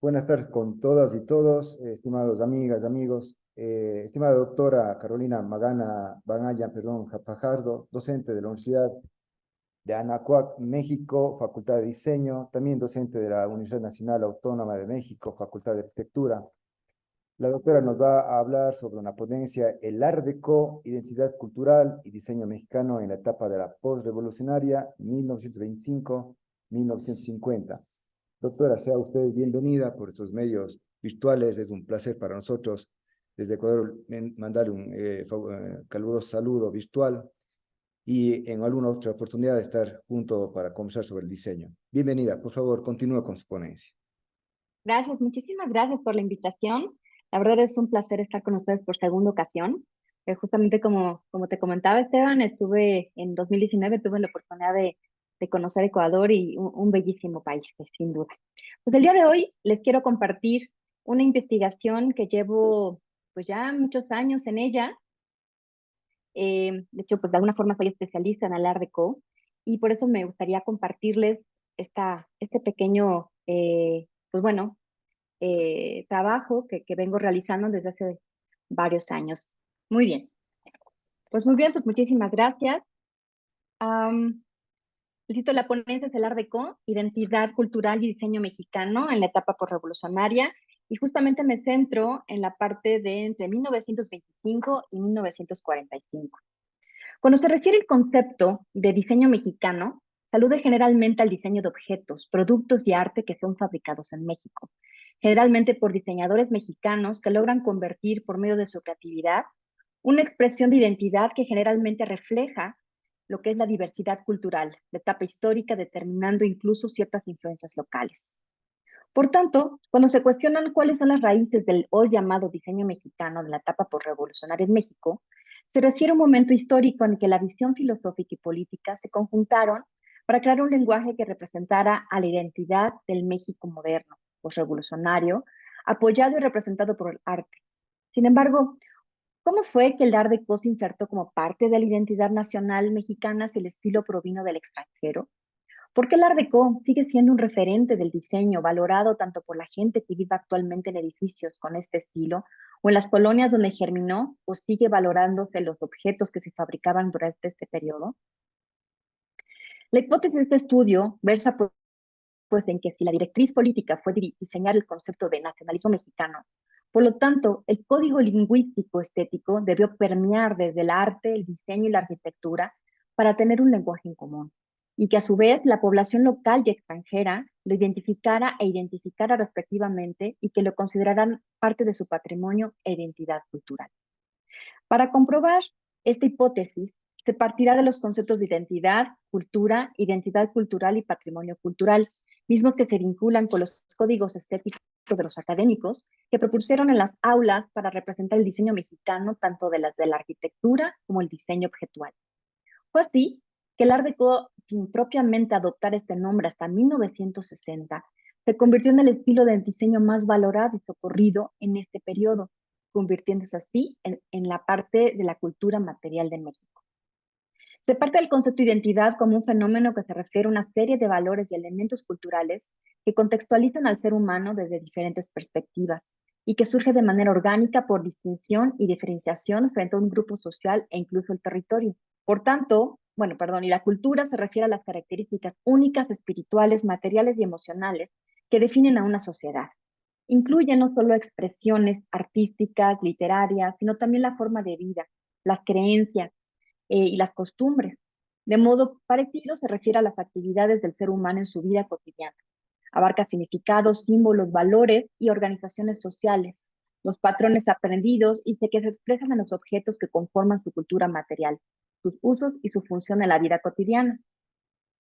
Buenas tardes con todas y todos, estimados amigas, amigos. Estimada doctora Carolina Magana Banaya, perdón, Fajardo, docente de la Universidad de Anahuac, México, Facultad de Diseño, también docente de la Universidad Nacional Autónoma de México, Facultad de Arquitectura. La doctora nos va a hablar sobre una ponencia, el Art Deco, Identidad Cultural y Diseño Mexicano en la etapa de la postrevolucionaria 1925-1950. Doctora, sea usted bienvenida por estos medios virtuales. Es un placer para nosotros desde Ecuador mandarle un caluroso saludo virtual y en alguna otra oportunidad estar junto para conversar sobre el diseño. Bienvenida, por favor, continúa con su ponencia. Gracias, muchísimas gracias por la invitación. La verdad es un placer estar con ustedes por segunda ocasión. Justamente como te comentaba, Esteban, estuve en 2019, tuve la oportunidad de conocer Ecuador y un bellísimo país, sin duda. Pues el día de hoy les quiero compartir una investigación que llevo pues ya muchos años en ella. De hecho, pues de alguna forma soy especialista en el Art Deco y por eso me gustaría compartirles este pequeño, pues bueno, trabajo que vengo realizando desde hace varios años. Muy bien. Pues muy bien, pues muchísimas gracias. Am, el título de la ponencia es el Art Deco, Identidad Cultural y Diseño Mexicano en la etapa posrevolucionaria. Y justamente me centro en la parte de entre 1925 y 1945. Cuando se refiere el concepto de diseño mexicano, se alude generalmente al diseño de objetos, productos y arte que son fabricados en México, generalmente por diseñadores mexicanos que logran convertir por medio de su creatividad una expresión de identidad que generalmente refleja lo que es la diversidad cultural, la etapa histórica, determinando incluso ciertas influencias locales. Por tanto, cuando se cuestionan cuáles son las raíces del hoy llamado diseño mexicano de la etapa posrevolucionaria en México, se refiere a un momento histórico en que la visión filosófica y política se conjuntaron para crear un lenguaje que representara a la identidad del México moderno, posrevolucionario, apoyado y representado por el arte. Sin embargo, ¿cómo fue que el Art Deco se insertó como parte de la identidad nacional mexicana si el estilo provino del extranjero? Porque el Art Deco sigue siendo un referente del diseño, valorado tanto por la gente que vive actualmente en edificios con este estilo, o en las colonias donde germinó, o sigue valorándose los objetos que se fabricaban durante este periodo. La hipótesis de este estudio versa pues en que si la directriz política fue diseñar el concepto de nacionalismo mexicano, por lo tanto, el código lingüístico estético debió permear desde el arte, el diseño y la arquitectura para tener un lenguaje en común, y que a su vez la población local y extranjera lo identificara e identificara respectivamente y que lo consideraran parte de su patrimonio e identidad cultural. Para comprobar esta hipótesis, se partirá de los conceptos de identidad, cultura, identidad cultural y patrimonio cultural, mismos que se vinculan con los códigos estéticos de los académicos que propusieron en las aulas para representar el diseño mexicano, tanto de las de la arquitectura como el diseño objetual. Fue así que el Art Deco, sin propiamente adoptar este nombre hasta 1960, se convirtió en el estilo de diseño más valorado y socorrido en este periodo, convirtiéndose así en la parte de la cultura material de México. Se parte del concepto de identidad como un fenómeno que se refiere a una serie de valores y elementos culturales que contextualizan al ser humano desde diferentes perspectivas y que surge de manera orgánica por distinción y diferenciación frente a un grupo social e incluso el territorio. Por tanto, y la cultura se refiere a las características únicas, espirituales, materiales y emocionales que definen a una sociedad. Incluye no solo expresiones artísticas, literarias, sino también la forma de vida, las creencias, y las costumbres. De modo parecido se refiere a las actividades del ser humano en su vida cotidiana. Abarca significados, símbolos, valores y organizaciones sociales, los patrones aprendidos y que se expresan en los objetos que conforman su cultura material, sus usos y su función en la vida cotidiana.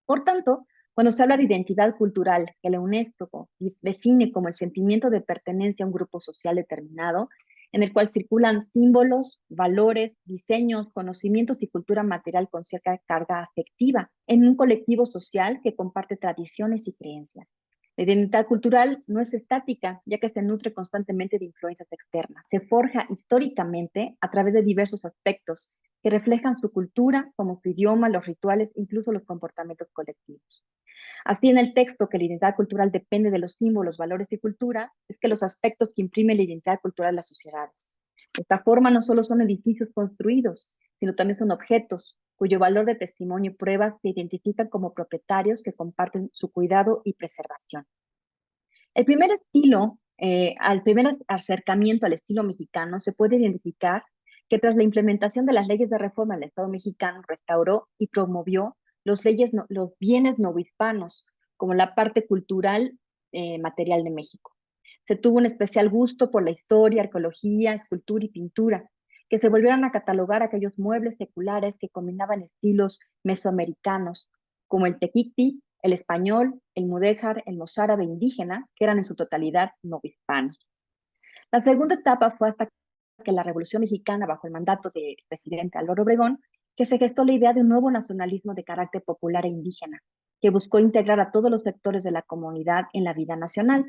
Por tanto, cuando se habla de identidad cultural, que la UNESCO define como el sentimiento de pertenencia a un grupo social determinado, en el cual circulan símbolos, valores, diseños, conocimientos y cultura material con cierta carga afectiva en un colectivo social que comparte tradiciones y creencias. La identidad cultural no es estática, ya que se nutre constantemente de influencias externas. Se forja históricamente a través de diversos aspectos que reflejan su cultura, como su idioma, los rituales, incluso los comportamientos colectivos. Así, en el texto que la identidad cultural depende de los símbolos, valores y cultura, es que los aspectos que imprimen la identidad cultural de las sociedades. De esta forma, no solo son edificios construidos, sino también son objetos, cuyo valor de testimonio y pruebas se identifican como propietarios que comparten su cuidado y preservación. El primer estilo, al primer acercamiento al estilo mexicano, se puede identificar que tras la implementación de las leyes de reforma del Estado mexicano, restauró y promovió los bienes novohispanos como la parte cultural material de México. Se tuvo un especial gusto por la historia, arqueología, escultura y pintura, que se volvieron a catalogar aquellos muebles seculares que combinaban estilos mesoamericanos, como el tequiti, el español, el mudéjar, el mozárabe indígena, que eran en su totalidad novohispanos. La segunda etapa fue hasta que la Revolución Mexicana, bajo el mandato del presidente Álvaro Obregón, que se gestó la idea de un nuevo nacionalismo de carácter popular e indígena, que buscó integrar a todos los sectores de la comunidad en la vida nacional.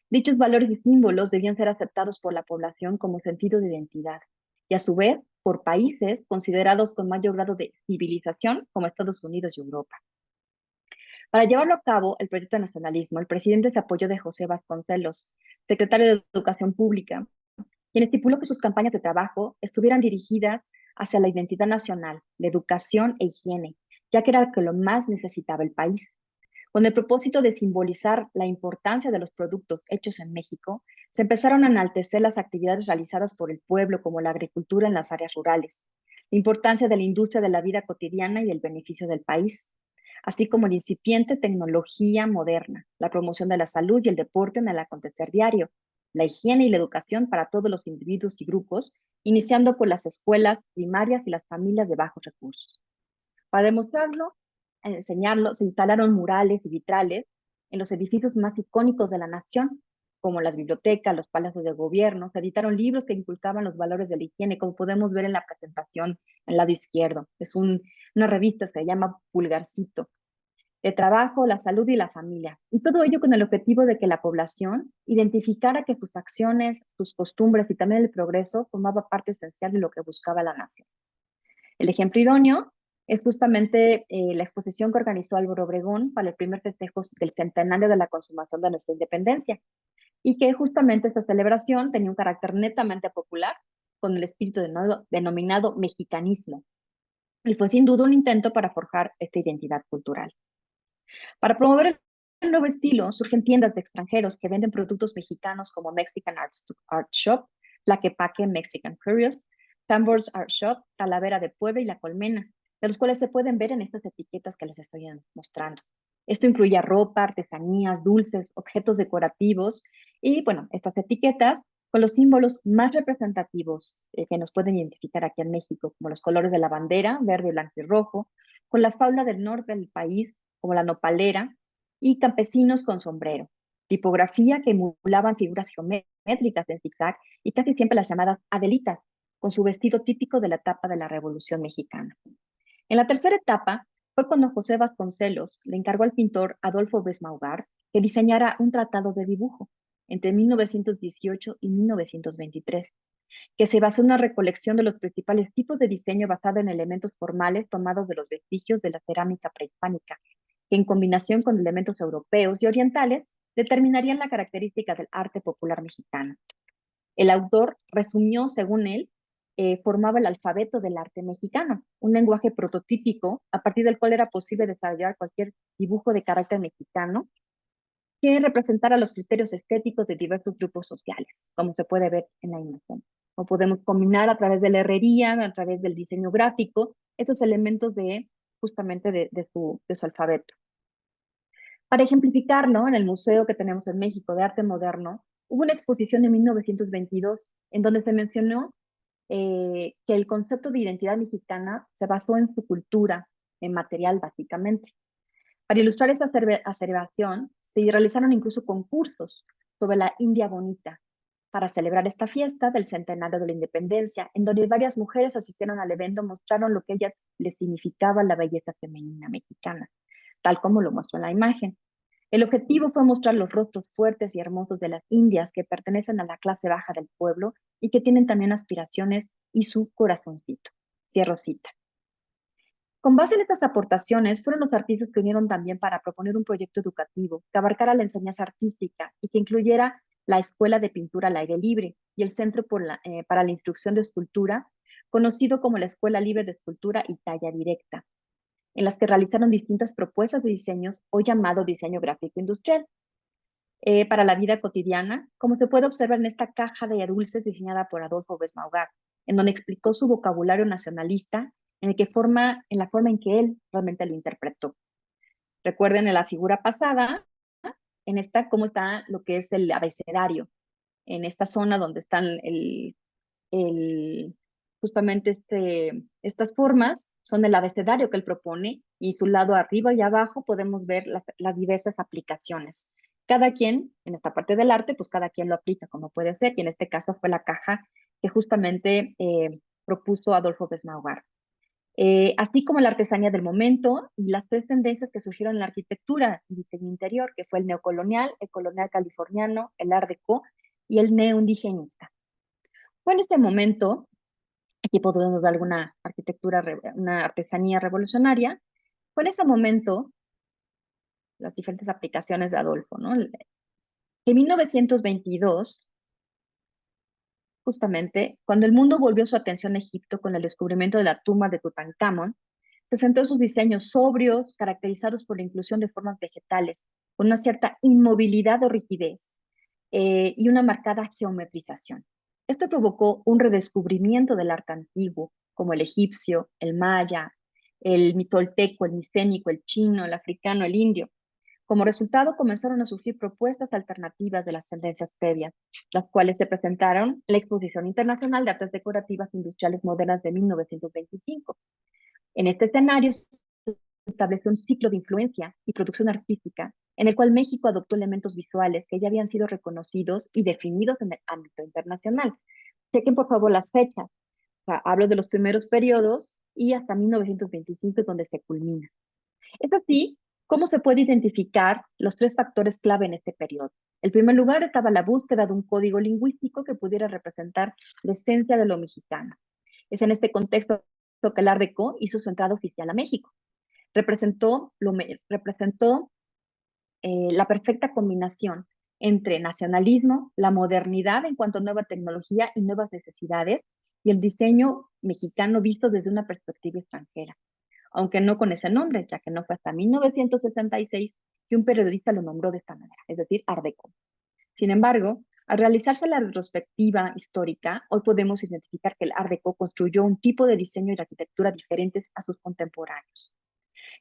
Dichos valores y símbolos debían ser aceptados por la población como sentido de identidad y a su vez por países considerados con mayor grado de civilización como Estados Unidos y Europa. Para llevarlo a cabo el proyecto de nacionalismo, el presidente se apoyó de José Vasconcelos, secretario de Educación Pública, quien estipuló que sus campañas de trabajo estuvieran dirigidas hacia la identidad nacional, la educación e higiene, ya que era lo que lo más necesitaba el país. Con el propósito de simbolizar la importancia de los productos hechos en México, se empezaron a enaltecer las actividades realizadas por el pueblo, como la agricultura en las áreas rurales, la importancia de la industria de la vida cotidiana y el beneficio del país, así como la incipiente tecnología moderna, la promoción de la salud y el deporte en el acontecer diario, la higiene y la educación para todos los individuos y grupos, iniciando por las escuelas primarias y las familias de bajos recursos. Para demostrarlo, enseñarlo, se instalaron murales y vitrales en los edificios más icónicos de la nación, como las bibliotecas, los palacios de gobierno. Se editaron libros que inculcaban los valores de la higiene, como podemos ver en la presentación en el lado izquierdo. Es una revista, se llama Pulgarcito, de trabajo, la salud y la familia. Y todo ello con el objetivo de que la población identificara que sus acciones, sus costumbres y también el progreso formaba parte esencial de lo que buscaba la nación. El ejemplo idóneo es justamente la exposición que organizó Álvaro Obregón para el primer festejo del centenario de la consumación de nuestra independencia, y que justamente esta celebración tenía un carácter netamente popular, con el espíritu denominado mexicanismo, y fue sin duda un intento para forjar esta identidad cultural. Para promover el nuevo estilo, surgen tiendas de extranjeros que venden productos mexicanos como Mexican Art Shop, La Quepaque Mexican Curious, Tambors Art Shop, Talavera de Puebla y La Colmena, de los cuales se pueden ver en estas etiquetas que les estoy mostrando. Esto incluye ropa, artesanías, dulces, objetos decorativos y, bueno, estas etiquetas con los símbolos más representativos que nos pueden identificar aquí en México, como los colores de la bandera, verde, blanco y rojo, con la fauna del norte del país, como la nopalera, y campesinos con sombrero. Tipografía que emulaban figuras geométricas en zigzag y casi siempre las llamadas adelitas, con su vestido típico de la etapa de la Revolución Mexicana. En la tercera etapa fue cuando José Vasconcelos le encargó al pintor Adolfo Besmaugar que diseñara un tratado de dibujo entre 1918 y 1923, que se basó en una recolección de los principales tipos de diseño basado en elementos formales tomados de los vestigios de la cerámica prehispánica, que en combinación con elementos europeos y orientales determinarían la característica del arte popular mexicano. El autor resumió, según él, formaba el alfabeto del arte mexicano, un lenguaje prototípico a partir del cual era posible desarrollar cualquier dibujo de carácter mexicano que representara los criterios estéticos de diversos grupos sociales, como se puede ver en la imagen. O podemos combinar a través de la herrería, a través del diseño gráfico, estos elementos justamente de su alfabeto. Para ejemplificarlo, en el museo que tenemos en México de arte moderno, hubo una exposición en 1922 en donde se mencionó que el concepto de identidad mexicana se basó en su cultura, en material básicamente. Para ilustrar esta acervación, se realizaron incluso concursos sobre la India Bonita para celebrar esta fiesta del centenario de la independencia, en donde varias mujeres asistieron al evento, mostraron lo que ellas les significaba la belleza femenina mexicana, tal como lo mostró en la imagen. El objetivo fue mostrar los rostros fuertes y hermosos de las indias que pertenecen a la clase baja del pueblo y que tienen también aspiraciones y su corazoncito. Cierro cita. Con base en estas aportaciones, fueron los artistas que unieron también para proponer un proyecto educativo que abarcara la enseñanza artística y que incluyera la Escuela de Pintura al Aire Libre y el Centro para la Instrucción de Escultura, conocido como la Escuela Libre de Escultura y Talla Directa, en las que realizaron distintas propuestas de diseños o llamado diseño gráfico industrial para la vida cotidiana, como se puede observar en esta caja de dulces diseñada por Adolfo Besmaugar, en donde explicó su vocabulario nacionalista en la forma en que él realmente lo interpretó. Recuerden en la figura pasada, en esta, cómo está lo que es el abecedario, en esta zona donde están el, justamente estas formas son el abecedario que él propone y su lado arriba y abajo podemos ver las diversas aplicaciones. Cada quien, en esta parte del arte, pues cada quien lo aplica como puede ser y en este caso fue la caja que justamente propuso Adolfo Besmaugar. Así como la artesanía del momento y las tres tendencias que surgieron en la arquitectura y diseño interior, que fue el colonial californiano, el Art Deco y el neoindigenista. Fue en este momento, aquí podemos ver alguna arquitectura, una artesanía revolucionaria, fue en ese momento las diferentes aplicaciones de Adolfo, ¿no? En 1922, justamente, cuando el mundo volvió su atención a Egipto con el descubrimiento de la tumba de Tutankamón, se centró en sus diseños sobrios, caracterizados por la inclusión de formas vegetales, con una cierta inmovilidad o rigidez y una marcada geometrización. Esto provocó un redescubrimiento del arte antiguo, como el egipcio, el maya, el mitolteco, el micénico, el chino, el africano, el indio. Como resultado, comenzaron a surgir propuestas alternativas de las tendencias previas, las cuales se presentaron en la Exposición Internacional de Artes Decorativas Industriales Modernas de 1925. En este escenario se estableció un ciclo de influencia y producción artística en el cual México adoptó elementos visuales que ya habían sido reconocidos y definidos en el ámbito internacional. Chequen por favor las fechas. O sea, hablo de los primeros periodos y hasta 1925 es donde se culmina. Es así cómo se puede identificar los tres factores clave en este periodo. En primer lugar estaba la búsqueda de un código lingüístico que pudiera representar la esencia de lo mexicano. Es en este contexto que el Art Deco hizo su entrada oficial a México. Representó la perfecta combinación entre nacionalismo, la modernidad en cuanto a nueva tecnología y nuevas necesidades, y el diseño mexicano visto desde una perspectiva extranjera, aunque no con ese nombre, ya que no fue hasta 1966 que un periodista lo nombró de esta manera, es decir, Art Deco. Sin embargo, al realizarse la retrospectiva histórica, hoy podemos identificar que el Art Deco construyó un tipo de diseño y de arquitectura diferentes a sus contemporáneos.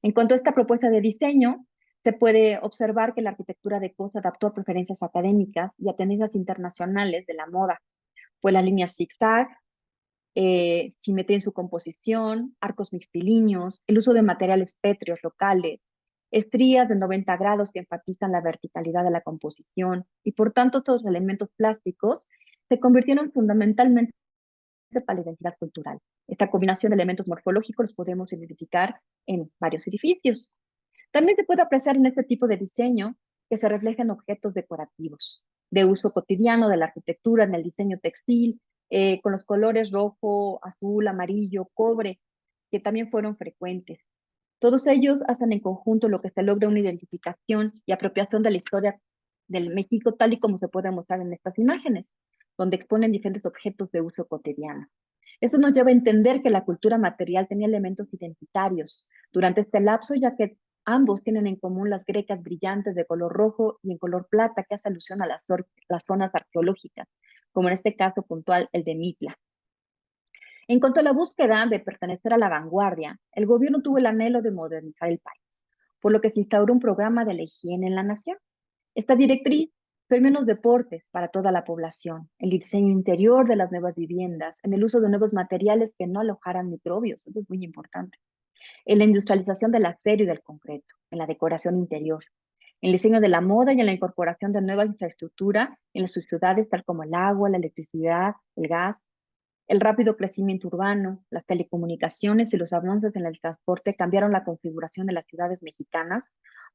En cuanto a esta propuesta de diseño, se puede observar que la arquitectura Deco se adaptó a preferencias académicas y a tendencias internacionales de la moda. Fue la línea zigzag, simetría en su composición, arcos mixtilíneos, el uso de materiales pétreos locales, estrías de 90 grados que enfatizan la verticalidad de la composición y por tanto estos elementos plásticos se convirtieron fundamentalmente para la identidad cultural. Esta combinación de elementos morfológicos los podemos identificar en varios edificios. También se puede apreciar en este tipo de diseño que se reflejan objetos decorativos de uso cotidiano de la arquitectura, en el diseño textil, con los colores rojo, azul, amarillo, cobre, que también fueron frecuentes. Todos ellos hacen en conjunto lo que se logra una identificación y apropiación de la historia del México tal y como se puede mostrar en estas imágenes, donde exponen diferentes objetos de uso cotidiano. Eso nos lleva a entender que la cultura material tenía elementos identitarios durante este lapso, ya que ambos tienen en común las grecas brillantes de color rojo y en color plata, que hace alusión a las zonas arqueológicas, como en este caso puntual el de Mitla. En cuanto a la búsqueda de pertenecer a la vanguardia, el gobierno tuvo el anhelo de modernizar el país, por lo que se instauró un programa de la higiene en la nación. Esta directriz permeó en los deportes para toda la población, el diseño interior de las nuevas viviendas, en el uso de nuevos materiales que no alojaran microbios, eso es muy importante, en la industrialización del acero y del concreto, en la decoración interior, en el diseño de la moda y en la incorporación de nueva infraestructura en las ciudades, tal como el agua, la electricidad, el gas, el rápido crecimiento urbano, las telecomunicaciones y los avances en el transporte cambiaron la configuración de las ciudades mexicanas,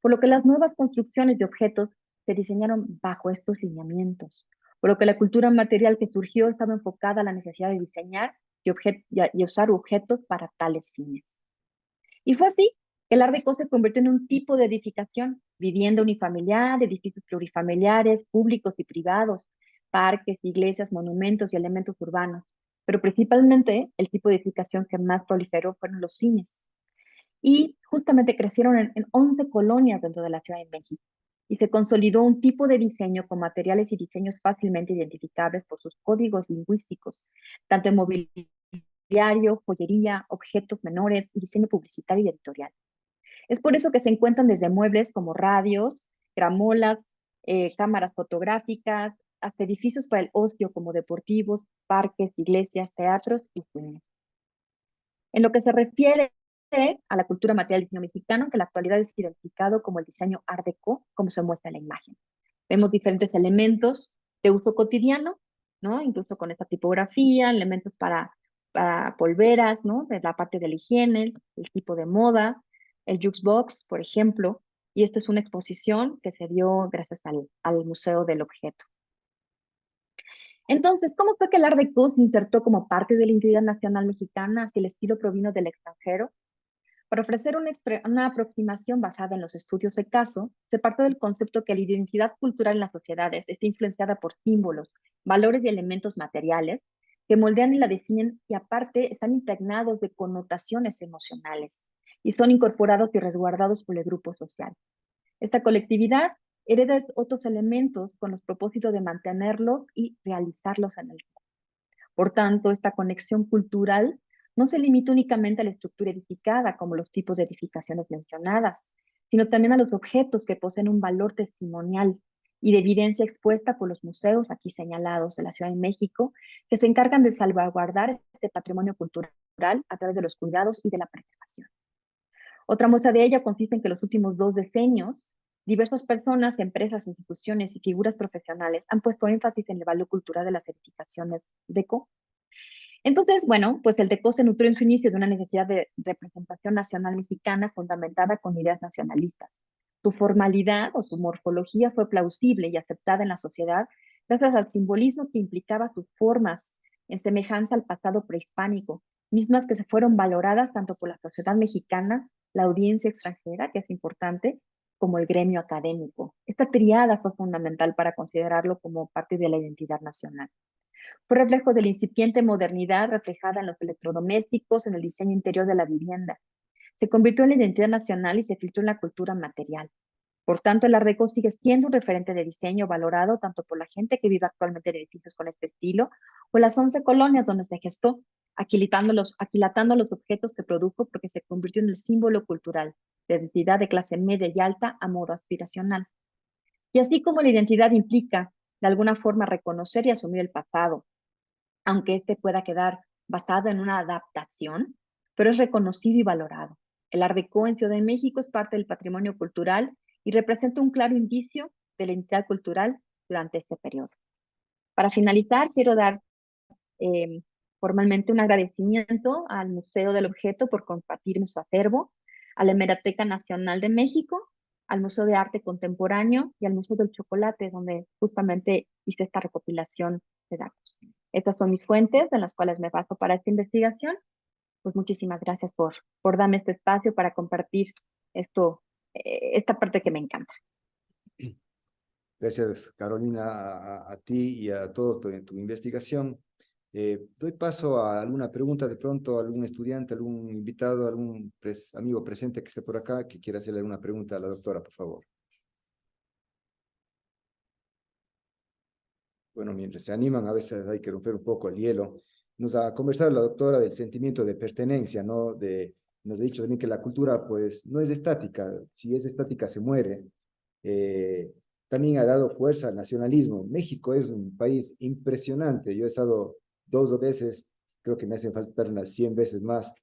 por lo que las nuevas construcciones de objetos se diseñaron bajo estos lineamientos, por lo que la cultura material que surgió estaba enfocada a la necesidad de diseñar y usar objetos para tales fines. Y fue así que el Art Deco se convirtió en un tipo de edificación, vivienda unifamiliar, edificios plurifamiliares, públicos y privados, parques, iglesias, monumentos y elementos urbanos. Pero principalmente el tipo de edificación que más proliferó fueron los cines. Y justamente crecieron en 11 colonias dentro de la Ciudad de México. Y se consolidó un tipo de diseño con materiales y diseños fácilmente identificables por sus códigos lingüísticos, tanto en mobiliario, joyería, objetos menores y diseño publicitario y editorial. Es por eso que se encuentran desde muebles como radios, gramolas, cámaras fotográficas, hasta edificios para el ocio como deportivos, parques, iglesias, teatros y cines. En lo que se refiere a la cultura material del diseño mexicano, que en la actualidad es identificado como el diseño Art Deco, como se muestra en la imagen. Vemos diferentes elementos de uso cotidiano, ¿no? Incluso con esta tipografía, elementos para polveras, ¿no? De la parte de la higiene, el tipo de moda, el jukebox, por ejemplo. Y esta es una exposición que se dio gracias al Museo del Objeto. Entonces, ¿cómo fue que el Art Deco se insertó como parte de la identidad nacional mexicana si el estilo provino del extranjero? Para ofrecer una aproximación basada en los estudios de caso, se parte del concepto que la identidad cultural en las sociedades está influenciada por símbolos, valores y elementos materiales que moldean y la definen y aparte están impregnados de connotaciones emocionales y son incorporados y resguardados por el grupo social. Esta colectividad hereda otros elementos con los propósitos de mantenerlos y realizarlos en el tiempo. Por tanto, esta conexión cultural no se limita únicamente a la estructura edificada, como los tipos de edificaciones mencionadas, sino también a los objetos que poseen un valor testimonial y de evidencia expuesta por los museos aquí señalados de la Ciudad de México, que se encargan de salvaguardar este patrimonio cultural a través de los cuidados y de la preservación. Otra muestra de ello consiste en que en los últimos 2 decenios, diversas personas, empresas, instituciones y figuras profesionales han puesto énfasis en el valor cultural de las edificaciones DECO. Entonces, bueno, pues el DECO se nutrió en su inicio de una necesidad de representación nacional mexicana fundamentada con ideas nacionalistas. Su formalidad o su morfología fue plausible y aceptada en la sociedad gracias al simbolismo que implicaba sus formas en semejanza al pasado prehispánico, mismas que se fueron valoradas tanto por la sociedad mexicana, la audiencia extranjera, que es importante, como el gremio académico. Esta triada fue fundamental para considerarlo como parte de la identidad nacional. Fue reflejo de la incipiente modernidad reflejada en los electrodomésticos, en el diseño interior de la vivienda. Se convirtió en la identidad nacional y se filtró en la cultura material. Por tanto, el Art Deco sigue siendo un referente de diseño valorado tanto por la gente que vive actualmente en edificios con este estilo, o en las 11 colonias donde se gestó, aquilatando los objetos que produjo porque se convirtió en el símbolo cultural de identidad de clase media y alta a modo aspiracional. Y así como la identidad implica, de alguna forma, reconocer y asumir el pasado, aunque este pueda quedar basado en una adaptación, pero es reconocido y valorado. El Art Deco en Ciudad de México es parte del patrimonio cultural y representa un claro indicio de la identidad cultural durante este periodo. Para finalizar, quiero dar eh, formalmente un agradecimiento al Museo del Objeto por compartirme su acervo, a la Hemeroteca Nacional de México, al Museo de Arte Contemporáneo y al Museo del Chocolate, donde justamente hice esta recopilación de datos. Estas son mis fuentes en las cuales me baso para esta investigación. Pues muchísimas gracias por darme este espacio para compartir esta parte que me encanta. Gracias, Carolina, a ti y a todos por tu investigación. Doy paso a alguna pregunta, de pronto algún estudiante, algún invitado, algún amigo presente que esté por acá que quiera hacerle alguna pregunta a la doctora, por favor. Bueno, mientras se animan, a veces hay que romper un poco el hielo. Nos ha conversado la doctora del sentimiento de pertenencia, ¿no? Nos ha dicho también que la cultura, pues, no es estática. Si es estática, se muere. Eh, También ha dado fuerza al nacionalismo. México es un país impresionante. Yo he estado 2 veces, creo que me hacen falta estar unas 100 veces más.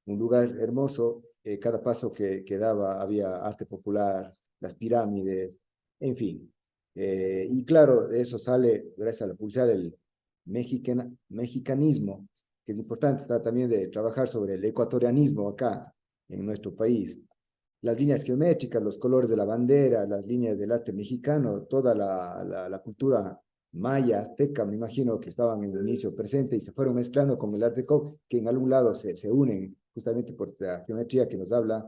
Un lugar hermoso. Cada paso que daba había arte popular, las pirámides, en fin. Y claro, de eso sale, gracias a la publicidad del mexicanismo, que es importante, está también de trabajar sobre el ecuatorianismo acá, en nuestro país. Las líneas geométricas, los colores de la bandera, las líneas del arte mexicano, toda la cultura maya, azteca, me imagino que estaban en el inicio presente y se fueron mezclando con el arte deco, que en algún lado se unen justamente por la geometría que nos habla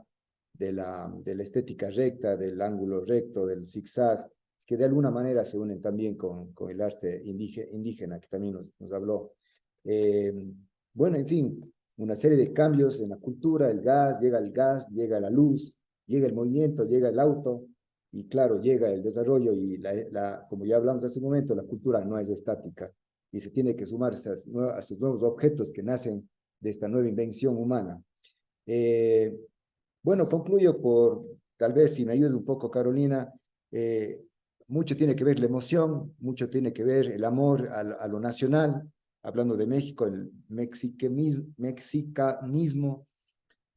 de la estética recta, del ángulo recto, del zigzag, que de alguna manera se unen también con el arte indígena, que también nos habló. Eh, bueno, en fin, una serie de cambios en la cultura, el gas, llega la luz, llega el movimiento, llega el auto, y claro, llega el desarrollo y como ya hablamos hace un momento, la cultura no es estática y se tiene que sumar a esos nuevos objetos que nacen de esta nueva invención humana. Eh, bueno, concluyo por, tal vez si me ayuda un poco Carolina, eh, mucho tiene que ver la emoción, mucho tiene que ver el amor a lo nacional, hablando de México, el mexicanismo,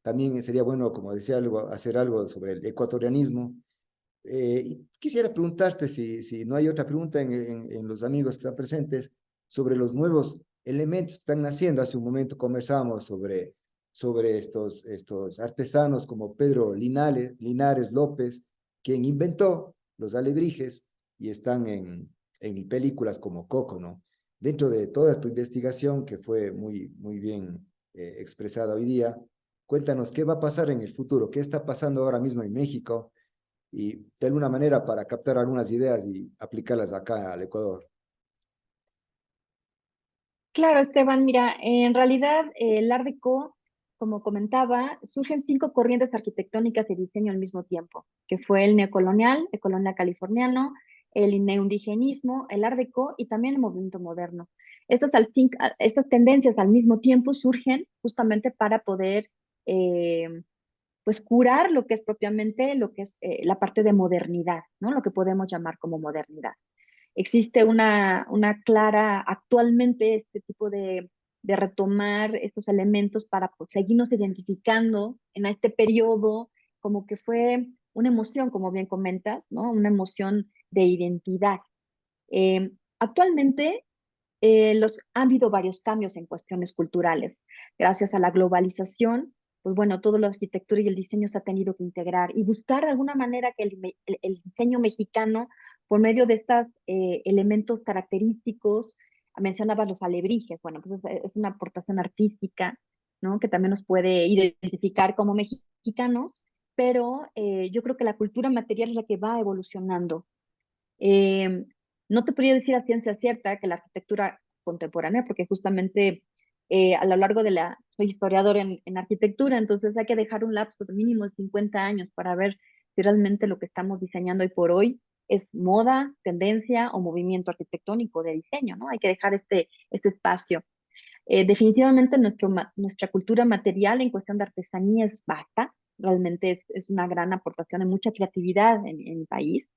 también sería bueno, como decía, hacer algo sobre el ecuatorianismo. Y quisiera preguntarte si no hay otra pregunta en los amigos que están presentes sobre los nuevos elementos que están naciendo. Hace un momento conversábamos sobre estos artesanos como Pedro Linares López, quien inventó los alebrijes y están en películas como Coco, ¿no? Dentro de toda tu investigación, que fue muy bien expresada hoy día, cuéntanos qué va a pasar en el futuro, qué está pasando ahora mismo en México y de alguna manera para captar algunas ideas y aplicarlas acá al Ecuador. Claro, Esteban, mira, en realidad el Art Deco, como comentaba, surgen cinco corrientes arquitectónicas de diseño al mismo tiempo, que fue el colonial californiano, el neoindigenismo, el Art Deco y también el movimiento moderno. Estas tendencias al mismo tiempo surgen justamente para poder eh, pues curar lo que es propiamente lo que es la parte de modernidad, ¿no? Lo que podemos llamar como modernidad. Existe una clara, actualmente, este tipo de retomar estos elementos para pues, seguirnos identificando en este periodo, como que fue una emoción, como bien comentas, ¿no? Una emoción de identidad. Actualmente, ha habido varios cambios en cuestiones culturales. Gracias a la globalización, pues bueno, toda la arquitectura y el diseño se ha tenido que integrar y buscar de alguna manera que el diseño mexicano, por medio de estos elementos característicos, mencionabas los alebrijes, bueno, pues es una aportación artística, ¿no? Que también nos puede identificar como mexicanos, pero yo creo que la cultura material es la que va evolucionando. Eh, no te podría decir a ciencia cierta que la arquitectura contemporánea, porque justamente a lo largo soy historiador en arquitectura, entonces hay que dejar un lapso de mínimo de 50 años para ver si realmente lo que estamos diseñando hoy por hoy es moda, tendencia o movimiento arquitectónico de diseño, ¿no? Hay que dejar este espacio. Definitivamente nuestra cultura material en cuestión de artesanía es vasta, realmente es una gran aportación de mucha creatividad en el país.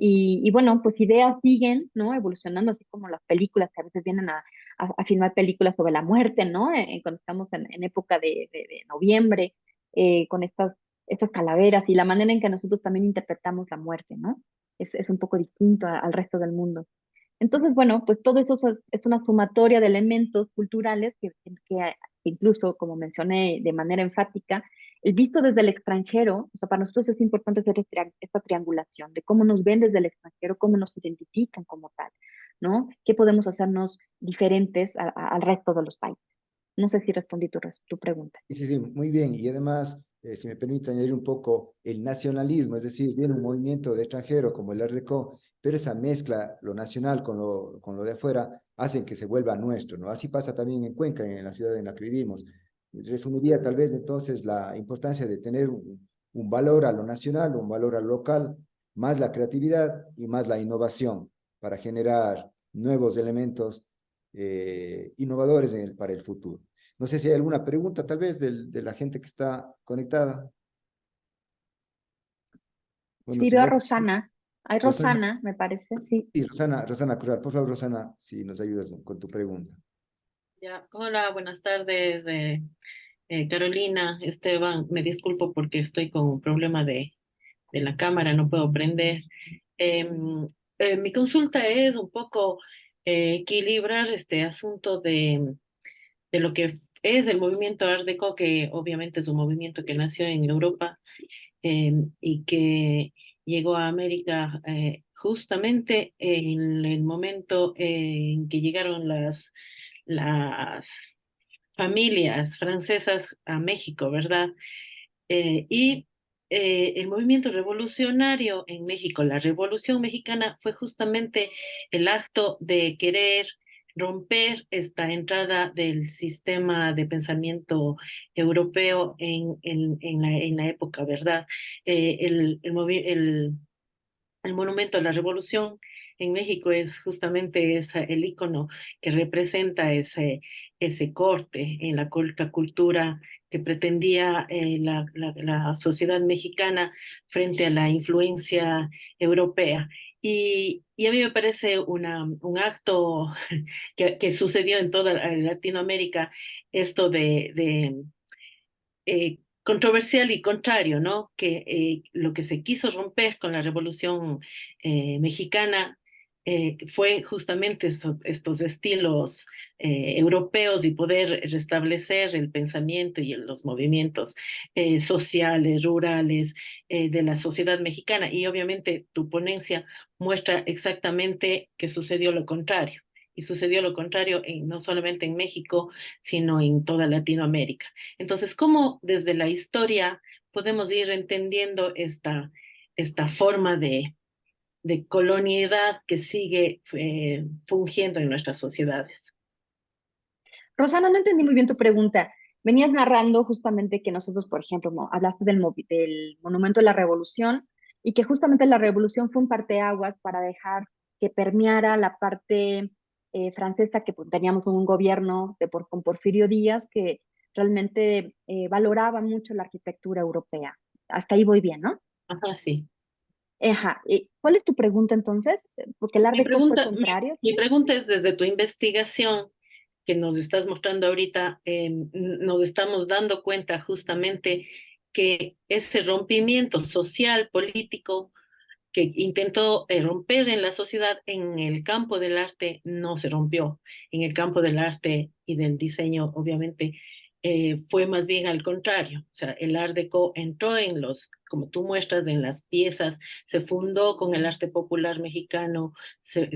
Y bueno, pues ideas siguen, ¿no? Evolucionando, así como las películas que a veces vienen a filmar películas sobre la muerte, ¿no? Cuando estamos en época de noviembre, con estas calaveras y la manera en que nosotros también interpretamos la muerte, ¿no? Es un poco distinto al resto del mundo. Entonces, bueno, pues todo eso es una sumatoria de elementos culturales que incluso, como mencioné de manera enfática, el visto desde el extranjero, o sea, para nosotros es importante hacer esta triangulación de cómo nos ven desde el extranjero, cómo nos identifican como tal, ¿no? ¿Qué podemos hacernos diferentes al resto de los países? No sé si respondí tu pregunta. Sí, sí, sí, muy bien. Y además, si me permite añadir un poco el nacionalismo, es decir, viene un movimiento de extranjero como el Art Deco, pero esa mezcla, lo nacional con lo de afuera, hacen que se vuelva nuestro, ¿no? Así pasa también en Cuenca, en la ciudad en la que vivimos. Resumiría tal vez entonces la importancia de tener un valor a lo nacional, un valor a lo local, más la creatividad y más la innovación para generar nuevos elementos innovadores para el futuro. No sé si hay alguna pregunta tal vez de la gente que está conectada. Bueno, Sí, si veo a no, Rosana. Hay Rosana, Rosana, me parece, sí. sí, Rosana Corral, por favor, Rosana, si nos ayudas con tu pregunta. Ya, hola, buenas tardes, Carolina, Esteban. Me disculpo porque estoy con un problema de la cámara, no puedo prender. Em, Mi consulta es un poco equilibrar este asunto de lo que es el movimiento Art Deco, que obviamente es un movimiento que nació en Europa y que llegó a América justamente en el momento en que llegaron las familias francesas a México, ¿verdad? Y el movimiento revolucionario en México, la Revolución Mexicana, fue justamente el acto de querer romper esta entrada del sistema de pensamiento europeo en la época, ¿verdad? El monumento a la Revolución en México es justamente el icono que representa ese corte en la cultura que pretendía la sociedad mexicana frente a la influencia europea. Y a mí me parece un acto que sucedió en toda Latinoamérica, esto controversial y contrario, ¿no? Que lo que se quiso romper con la Revolución Mexicana fue justamente estos estilos europeos y poder restablecer el pensamiento y los movimientos sociales, rurales de la sociedad mexicana. Y obviamente tu ponencia muestra exactamente que sucedió lo contrario. Y sucedió lo contrario no solamente en México, sino en toda Latinoamérica. Entonces, ¿cómo desde la historia podemos ir entendiendo esta forma de colonialidad que sigue fungiendo en nuestras sociedades? Rosana, no entendí muy bien tu pregunta. Venías narrando justamente que nosotros, por ejemplo, hablaste del Monumento de la Revolución y que justamente la Revolución fue un parteaguas para dejar que permeara la parte francesa, que pues, teníamos un gobierno con Porfirio Díaz que realmente valoraba mucho la arquitectura europea. Hasta ahí voy bien, ¿no? Ajá, sí. Ajá. ¿Cuál es tu pregunta entonces? Porque el Art Mi Deco fue pregunta, mi, contrario, mi ¿sí? pregunta es desde tu investigación que nos estás mostrando ahorita, nos estamos dando cuenta justamente que ese rompimiento social, político, que intentó romper en la sociedad en el campo del arte no se rompió. En el campo del arte y del diseño, obviamente, fue más bien al contrario. O sea, el Art Deco entró como tú muestras, en las piezas, se fundó con el arte popular mexicano,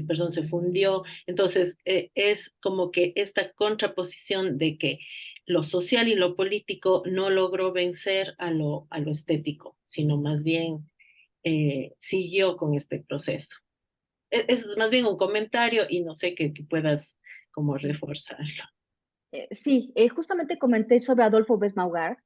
perdón, se fundió. Entonces, es como que esta contraposición de que lo social y lo político no logró vencer a lo estético, sino más bien siguió con este proceso. Es más bien un comentario y no sé que puedas como reforzarlo. Sí, justamente comenté sobre Adolfo Besmaugar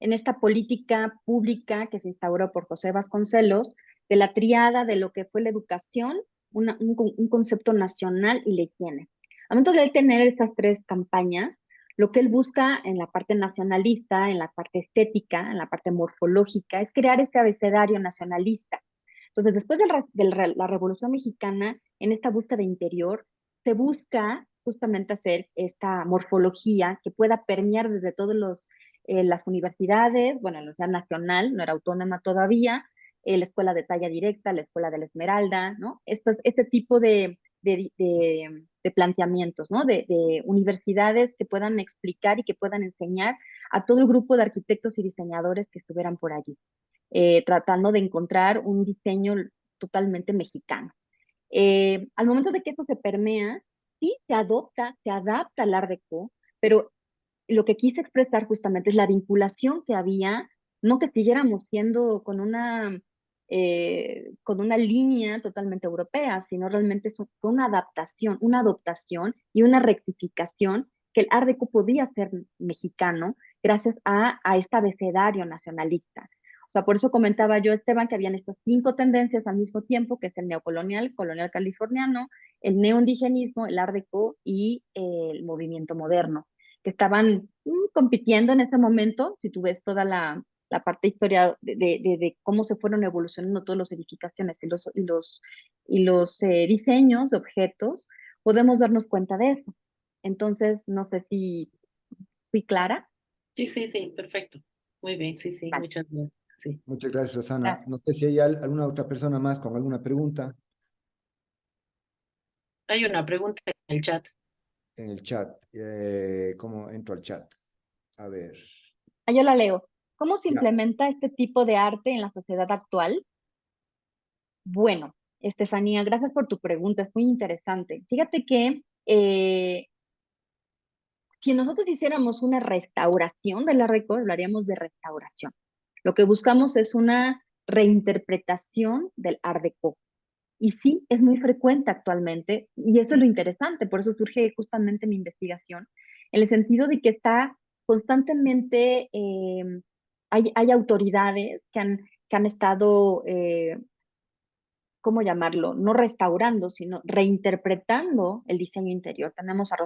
en esta política pública que se instauró por José Vasconcelos de la triada de lo que fue la educación, un concepto nacional y la higiene. Al momento de él tener estas tres campañas, lo que él busca en la parte nacionalista, en la parte estética, en la parte morfológica, es crear este abecedario nacionalista. Entonces, después de la Revolución Mexicana, en esta búsqueda interior, se busca justamente hacer esta morfología que pueda permear desde todas las universidades, bueno, la Universidad Nacional, no era autónoma todavía, la Escuela de Talla Directa, la Escuela de la Esmeralda, ¿no? Este tipo de planteamientos, ¿no? De universidades que puedan explicar y que puedan enseñar a todo el grupo de arquitectos y diseñadores que estuvieran por allí, tratando de encontrar un diseño totalmente mexicano. Al momento de que esto se permea, sí se adapta al Art Deco, pero lo que quise expresar justamente es la vinculación que había, no que siguiéramos siendo con una línea totalmente europea, sino realmente fue una adaptación y una rectificación que el Art Deco podía ser mexicano gracias a este abecedario nacionalista. O sea, por eso comentaba yo, Esteban, que habían estas 5 tendencias al mismo tiempo, que es el neocolonial, colonial californiano, el neoindigenismo, el Art Deco y el movimiento moderno, que estaban compitiendo en ese momento. Si tú ves toda la parte historia de cómo se fueron evolucionando todas las edificaciones y los diseños de objetos, podemos darnos cuenta de eso. Entonces, no sé si fui clara. Sí, sí, sí, perfecto. Muy bien, sí, sí, Vale, muchas gracias. Sí. Muchas gracias, Rosana. gracias. No sé si hay alguna otra persona más con alguna pregunta Hay una pregunta en el chat. en el chat. ¿Cómo entro al chat? A ver. Yo la leo. ¿Cómo se Ya. implementa este tipo de arte en la sociedad actual? Bueno, Estefanía, gracias por tu pregunta, es muy interesante. Fíjate que si nosotros hiciéramos una restauración del Art Deco, hablaríamos de restauración. Lo que buscamos es una reinterpretación del Art Deco. Y sí, es muy frecuente actualmente, y eso es lo interesante, por eso surge justamente mi investigación, en el sentido de que está constantemente, hay autoridades que han estado, ¿cómo llamarlo? No restaurando, sino reinterpretando el diseño interior. Tenemos a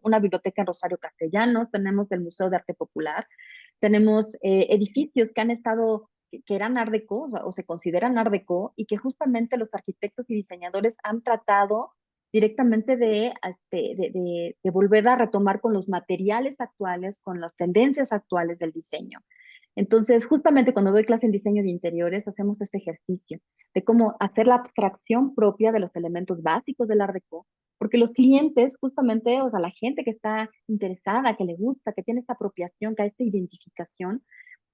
una biblioteca en Rosario Castellanos, tenemos el Museo de Arte Popular, tenemos edificios que han estado, que eran Art Deco, o se consideran Art Deco, y que justamente los arquitectos y diseñadores han tratado directamente de volver a retomar con los materiales actuales, con las tendencias actuales del diseño. Entonces, justamente cuando doy clase en diseño de interiores, hacemos este ejercicio de cómo hacer la abstracción propia de los elementos básicos del Art Deco, porque los clientes, justamente, o sea, la gente que está interesada, que le gusta, que tiene esta apropiación, que hay esta identificación,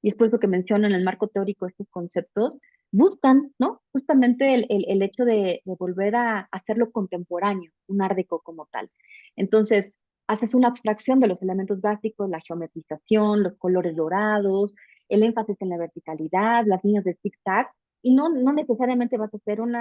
y es por eso que menciono en el marco teórico estos conceptos, buscan, ¿no? Justamente el hecho de volver a hacerlo contemporáneo, un Art Deco como tal. Entonces, haces una abstracción de los elementos básicos, la geometrización, los colores dorados, el énfasis en la verticalidad, las líneas de zig-zag, y no necesariamente vas a hacer un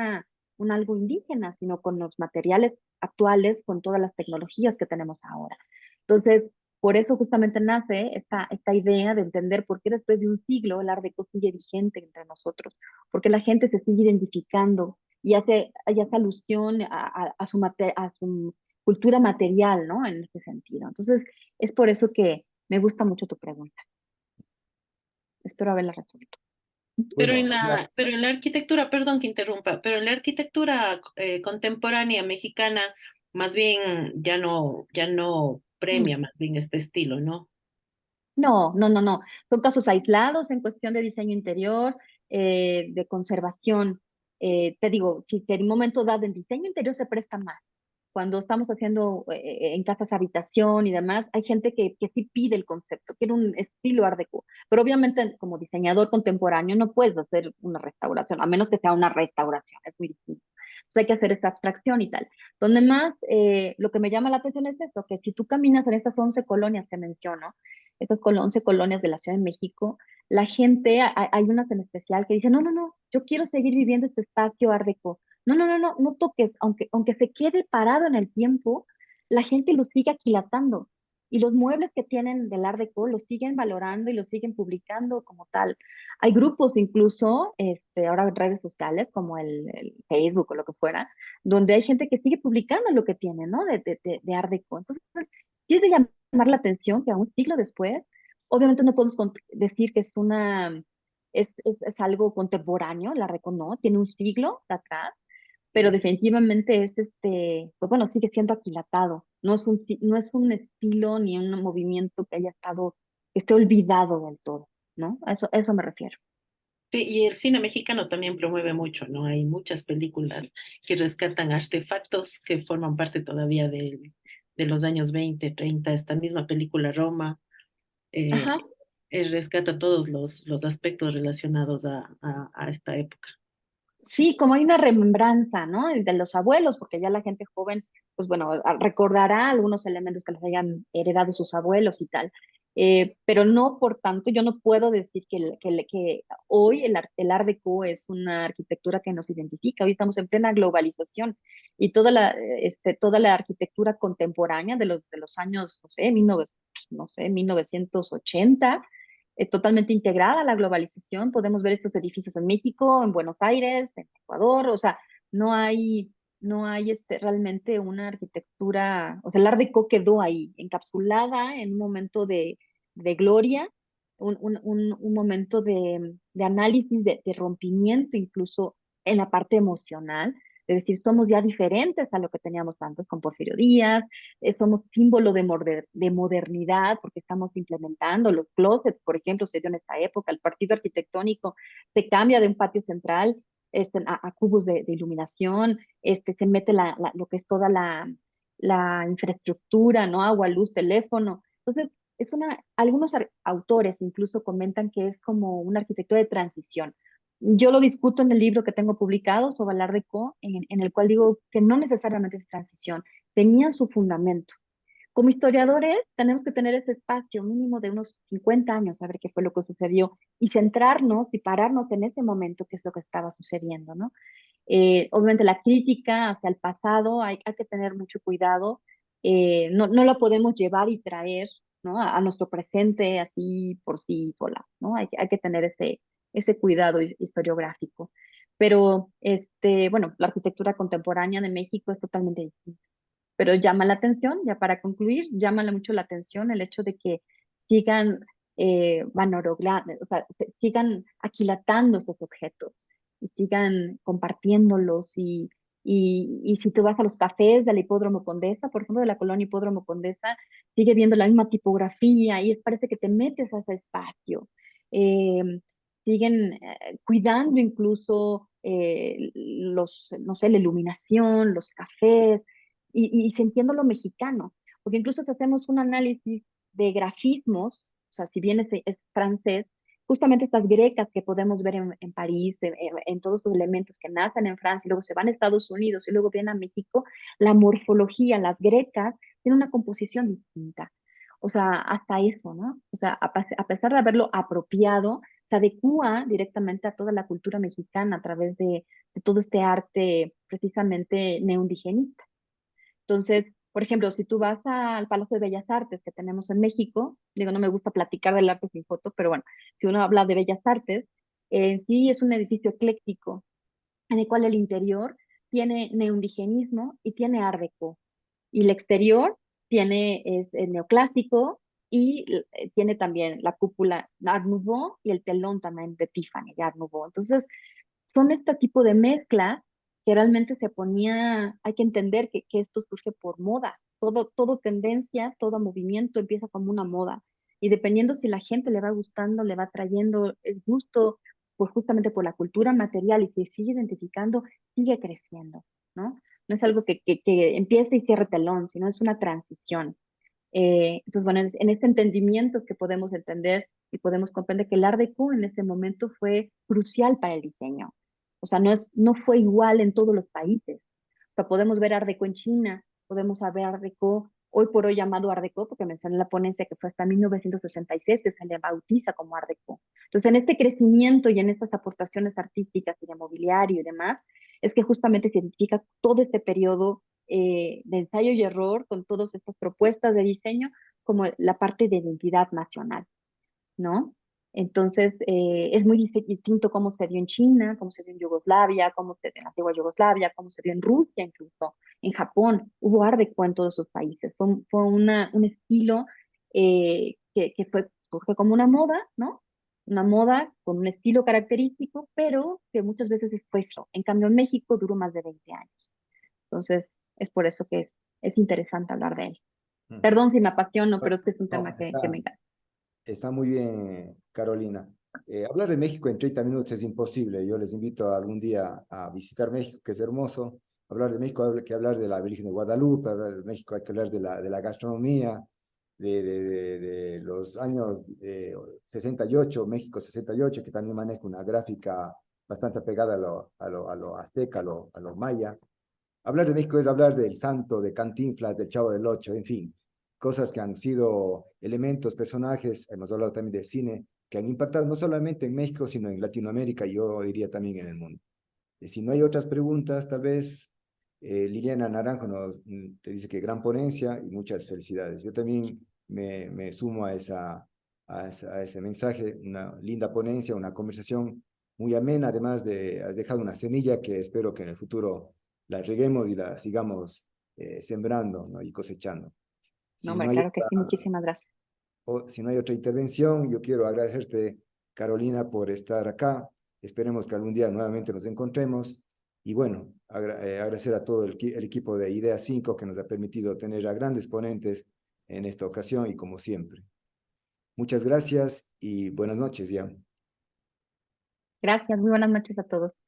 algo indígena, sino con los materiales actuales, con todas las tecnologías que tenemos ahora. Entonces, por eso justamente nace esta idea de entender por qué después de un siglo el Art Deco sigue vigente entre nosotros, porque la gente se sigue identificando y hace alusión a su cultura material, ¿no? En ese sentido. Entonces, es por eso que me gusta mucho tu pregunta. Espero haberla resuelto. Bueno, ya, Pero en la arquitectura, perdón que interrumpa, pero en la arquitectura contemporánea mexicana, más bien ya no Mm. premia más bien este estilo, ¿no? No. Son casos aislados en cuestión de diseño interior, de conservación. Te digo, si en un momento dado en diseño interior se presta más. Cuando estamos haciendo en casas habitación y demás, hay gente que sí pide el concepto, quiere un estilo Art Deco. Pero obviamente como diseñador contemporáneo no puedes hacer una restauración, a menos que sea una restauración, es muy distinto. Entonces hay que hacer esta abstracción y tal. Donde más, lo que me llama la atención es eso, que si tú caminas en estas 11 colonias que menciono, estas 11 colonias de la Ciudad de México, la gente, hay unas en especial que dicen, no, yo quiero seguir viviendo este espacio Art Deco. No toques, aunque se quede parado en el tiempo, la gente lo sigue aquilatando. Y los muebles que tienen del Art Deco los siguen valorando y los siguen publicando como tal. Hay grupos incluso, ahora en redes sociales, como el Facebook o lo que fuera, donde hay gente que sigue publicando lo que tiene, ¿no? De Art Deco. Entonces, sí es de llamar la atención que a un siglo después, obviamente no podemos decir que es algo contemporáneo, la Reco no, tiene un siglo de atrás, pero definitivamente es pues bueno, sigue siendo aquilatado. No es un estilo ni un movimiento que haya estado, que esté olvidado del todo, ¿no? A eso me refiero. Sí, y el cine mexicano también promueve mucho, ¿no? Hay muchas películas que rescatan artefactos que forman parte todavía de los años 20, 30. Esta misma película Roma eh, Ajá. rescata todos los aspectos relacionados a esta época. Sí, como hay una remembranza, ¿no? De los abuelos, porque ya la gente joven, pues bueno, recordará algunos elementos que les hayan heredado sus abuelos y tal. Pero no, por tanto, yo no puedo decir que hoy el Art Deco es una arquitectura que nos identifica. Hoy estamos en plena globalización y toda la arquitectura contemporánea de los años, no sé, 1980 totalmente integrada a la globalización. Podemos ver estos edificios en México, en Buenos Aires, en Ecuador, o sea, no hay realmente una arquitectura, o sea, el Art Deco quedó ahí, encapsulada en un momento de gloria, un momento de análisis, de rompimiento, incluso en la parte emocional, es decir, somos ya diferentes a lo que teníamos antes con Porfirio Díaz, somos símbolo de modernidad porque estamos implementando los closets, por ejemplo, se dio en esta época, el partido arquitectónico se cambia de un patio central a cubos de iluminación, se mete lo que es toda la infraestructura, ¿no? Agua, luz, teléfono. Entonces, algunos autores incluso comentan que es como una arquitectura de transición. Yo lo discuto en el libro que tengo publicado sobre el Art Deco, en el cual digo que no necesariamente es transición, tenía su fundamento, como historiadores tenemos que tener ese espacio mínimo de unos 50 años, a ver qué fue lo que sucedió y centrarnos y pararnos en ese momento, qué es lo que estaba sucediendo, ¿no? Obviamente la crítica hacia el pasado hay que tener mucho cuidado, no la podemos llevar y traer, ¿no? A nuestro presente así por sí sola, ¿no? Hay que tener ese cuidado historiográfico. Pero, bueno, la arquitectura contemporánea de México es totalmente distinta. Pero llama la atención, ya para concluir, llama mucho la atención el hecho de que sigan o sea, sigan aquilatando estos objetos y sigan compartiéndolos y si tú vas a los cafés del Hipódromo Condesa, por ejemplo, de la colonia Hipódromo Condesa, sigue viendo la misma tipografía y parece que te metes a ese espacio. Eh, siguen cuidando incluso no sé, la iluminación, los cafés, y sintiendo lo mexicano, porque incluso si hacemos un análisis de grafismos, o sea, si bien es francés, justamente estas grecas que podemos ver en París, en todos los elementos que nacen en Francia y luego se van a Estados Unidos y luego vienen a México, la morfología, las grecas, tienen una composición distinta. O sea, hasta eso, ¿no? O sea, a pesar de haberlo apropiado, se adecua directamente a toda la cultura mexicana a través de todo este arte precisamente neoindigenista. Entonces, por ejemplo, si tú vas al Palacio de Bellas Artes que tenemos en México, digo, no me gusta platicar del arte sin foto, pero bueno, si uno habla de Bellas Artes, sí es un edificio ecléctico, en el cual el interior tiene neoindigenismo y tiene art déco, y el exterior es neoclásico y tiene también la cúpula Art Nouveau y el telón también de Tiffany, de Art Nouveau. Entonces, son este tipo de mezcla que realmente hay que entender que esto surge por moda. Todo tendencia, todo movimiento empieza como una moda. Y dependiendo si la gente le va gustando, le va trayendo el gusto, pues justamente por la cultura material y se sigue identificando, sigue creciendo, ¿no? No es algo que empiece y cierre telón, sino es una transición. Entonces, bueno, en este entendimiento que podemos entender y podemos comprender que el Art Deco en ese momento fue crucial para el diseño. O sea, no fue igual en todos los países. O sea, podemos ver Art Deco en China, podemos ver Art Deco, hoy por hoy llamado Art Deco, porque mencioné en la ponencia que fue hasta 1966 que se le bautiza como Art Deco. Entonces, en este crecimiento y en estas aportaciones artísticas y de mobiliario y demás, es que justamente se identifica todo este periodo de ensayo y error con todas estas propuestas de diseño como la parte de identidad nacional, ¿no? Entonces, es muy distinto cómo se dio en China, cómo se dio en Yugoslavia, cómo se dio en la antigua Yugoslavia, cómo se dio en Rusia incluso, en Japón. Hubo Art Deco en todos esos países. Fue un estilo surge como una moda, ¿no? Una moda con un estilo característico, pero que muchas veces fue eso. En cambio, en México duró más de 20 años. Entonces, es por eso que es interesante hablar de él. Mm. Perdón si me apasiono, pero es un No, tema que me encanta. está muy bien, Carolina. Hablar de México en 30 minutos es imposible. Yo les invito algún día a visitar México, que es hermoso. Hablar de México hay que hablar de la Virgen de Guadalupe, hablar de México hay que hablar de la gastronomía, de los años 68, México 68, que también maneja una gráfica bastante pegada a lo azteca, a lo maya. Hablar de México es hablar del Santo, de Cantinflas, del Chavo del Ocho, en fin, cosas que han sido elementos, personajes, hemos hablado también de cine, que han impactado no solamente en México, sino en Latinoamérica, y yo diría también en el mundo. Y si no hay otras preguntas, tal vez Liliana Naranjo te dice que gran ponencia y muchas felicidades. Yo también me sumo a ese mensaje, una linda ponencia, una conversación muy amena, además has dejado una semilla que espero que en el futuro la reguemos y la sigamos sembrando, ¿no? Y cosechando. No, Si no hombre, hay claro que sí, muchísimas gracias. si no hay otra intervención, yo quiero agradecerte, Carolina, por estar acá. Esperemos que algún día nuevamente nos encontremos. Y bueno, agradecer a todo el equipo de Idea 5 que nos ha permitido tener a grandes ponentes en esta ocasión y como siempre. Muchas gracias y buenas noches, ya. Gracias, muy buenas noches a todos.